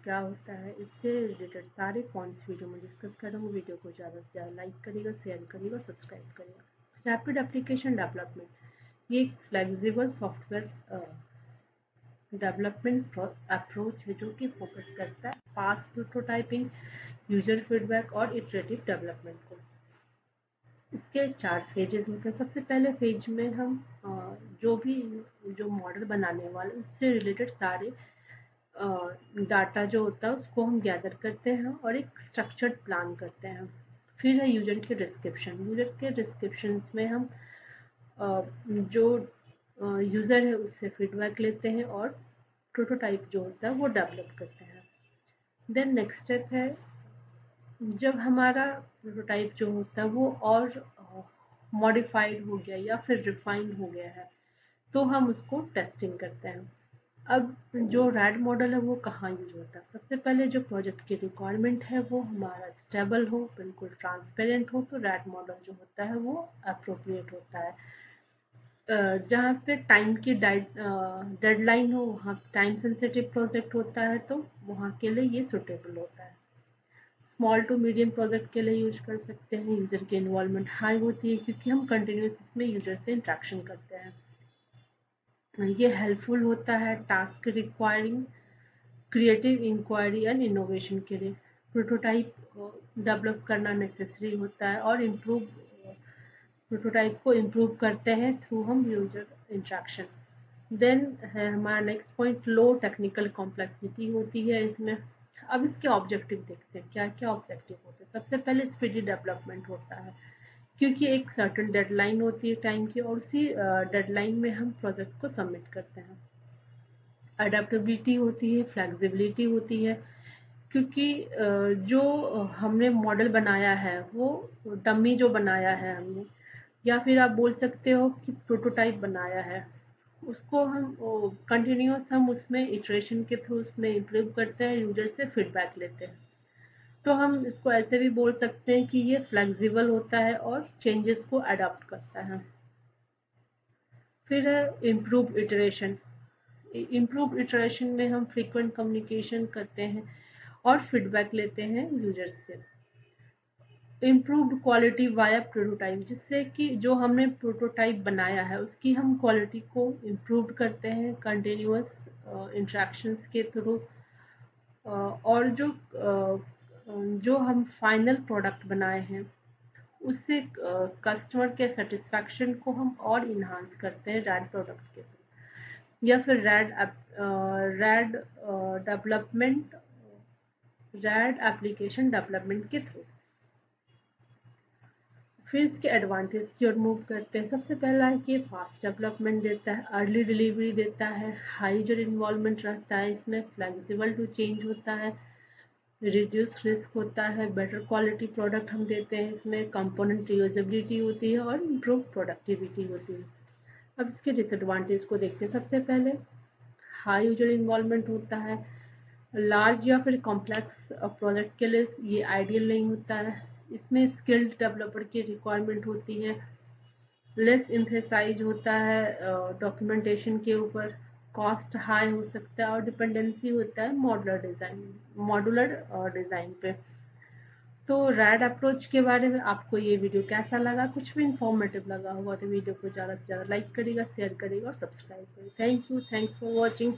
क्या होता है, इससे रिलेटेड सारे पॉइंट्स वीडियो में डिस्कस करूँगी। वीडियो को ज़्यादा से ज़्यादा लाइक करिएगा, शेयर करिएगा और सब्सक्राइब करिएगा। रैपिड एप्लीकेशन डेवलपमेंट ये एक फ्लेक्सिबल सॉफ्टवेयर डेवलपमेंट अप्रोच है जो कि फोकस करता है फास्ट प्रोटोटाइपिंग, यूजर फीडबैक और इटरेटिव डेवलपमेंट को। इसके 4 फेजेस होते हैं। सबसे पहले फेज में हम जो मॉडल बनाने वाले उससे रिलेटेड सारे डाटा जो होता है उसको हम गैदर करते हैं और एक स्ट्रक्चर्ड प्लान करते हैं। फिर है यूजर के डिस्क्रिप्शन। यूजर के डिस्क्रिप्शंस में हम जो यूज़र है उससे फीडबैक लेते हैं और प्रोटोटाइप जो होता है वो डेवलप करते हैं। देन नेक्स्ट स्टेप है, जब हमारा प्रोटोटाइप जो होता है वो और मॉडिफाइड हो गया या फिर रिफाइंड हो गया है तो हम उसको टेस्टिंग करते हैं। अब जो रैड मॉडल है वो कहाँ यूज होता है? सबसे पहले जो प्रोजेक्ट की रिक्वायरमेंट है वो हमारा स्टेबल हो, बिल्कुल ट्रांसपेरेंट हो, तो रैड मॉडल जो होता है वो अप्रोप्रिएट होता है। जहाँ पे टाइम की डेडलाइन हो, वहाँ टाइम सेंसिटिव प्रोजेक्ट होता है तो वहाँ के लिए ये सुटेबल होता है। स्मॉल टू मीडियम प्रोजेक्ट के लिए यूज कर सकते हैं। यूजर की इन्वॉल्वमेंट हाई होती है क्योंकि हम कंटिन्यूस इसमें यूजर से इंट्रैक्शन करते हैं। ये हेल्पफुल होता है task requiring creative inquiry and innovation के लिए। प्रोटोटाइप डेवलप करना नेसेसरी होता है और प्रोटोटाइप को इम्प्रूव करते हैं थ्रू हम यूजर इंट्रैक्शन। देन है हमारा नेक्स्ट पॉइंट, लो टेक्निकल कॉम्प्लेक्सिटी होती है इसमें। अब इसके ऑब्जेक्टिव देखते हैं, क्या क्या ऑब्जेक्टिव होते हैं। सबसे पहले स्पीडी डेवलपमेंट होता है क्योंकि एक सर्टन डेडलाइन होती है टाइम की और उसी डेडलाइन में हम प्रोजेक्ट को सबमिट करते हैं। अडेप्टेबिलिटी होती है, फ्लेक्सिबिलिटी होती है क्योंकि जो हमने मॉडल बनाया है वो डमी जो बनाया है हमने, या फिर आप बोल सकते हो कि प्रोटोटाइप बनाया है, उसको हम कंटिन्यूस हम उसमें इटरेशन के थ्रू उसमें इम्प्रूव करते हैं, यूजर से फीडबैक लेते हैं। तो हम इसको ऐसे भी बोल सकते हैं कि ये फ्लेक्सिबल होता है और चेंजेस को अडॉप्ट करता है। फिर है इम्प्रूव इटरेशन। इम्प्रूव इटरेशन में हम फ्रीक्वेंट कम्युनिकेशन करते हैं और फीडबैक लेते हैं यूजर से। इम्प्रूव्ड क्वालिटी वाया प्रोटोटाइप, जिससे कि जो हमने प्रोटोटाइप बनाया है उसकी हम क्वालिटी को इम्प्रूव करते हैं कंटिन्यूअस इंट्रैक्शंस के थ्रू। और जो हम फाइनल प्रोडक्ट बनाए हैं उससे कस्टमर के सेटिस्फैक्शन को हम और इन्हांस करते हैं रैड प्रोडक्ट के थ्रू, या फिर red development red application development के थ्रू। फिर इसके एडवांटेज की ओर मूव करते हैं। सबसे पहला है कि फास्ट डेवलपमेंट देता है, अर्ली डिलीवरी देता है, हाई यूजर इन्वॉल्वमेंट रहता है, इसमें फ्लेक्सिबल टू चेंज होता है, रिड्यूस रिस्क होता है, बेटर क्वालिटी प्रोडक्ट हम देते हैं, इसमें कंपोनेंट रीयूजेबिलिटी होती है और इम्प्रूव प्रोडक्टिविटी होती है। अब इसके डिसएडवांटेज को देखते हैं। सबसे पहले हाई यूजर इन्वॉल्वमेंट होता है, लार्ज या फिर कॉम्प्लेक्स प्रोजेक्ट के लिए ये आइडियल नहीं होता है, इसमें स्किल्ड डेवलपर की रिक्वायरमेंट होती है, लेस एम्फेसाइज होता है डॉक्यूमेंटेशन के ऊपर, कॉस्ट हाई हो सकता है और डिपेंडेंसी होता है मॉडुलर डिज़ाइन पे। तो रैड अप्रोच के बारे में आपको ये वीडियो कैसा लगा? कुछ भी इंफॉर्मेटिव लगा होगा तो वीडियो को ज़्यादा से ज़्यादा लाइक करिएगा, शेयर करिएगा और सब्सक्राइब करिएगा। Thank you, thanks for watching.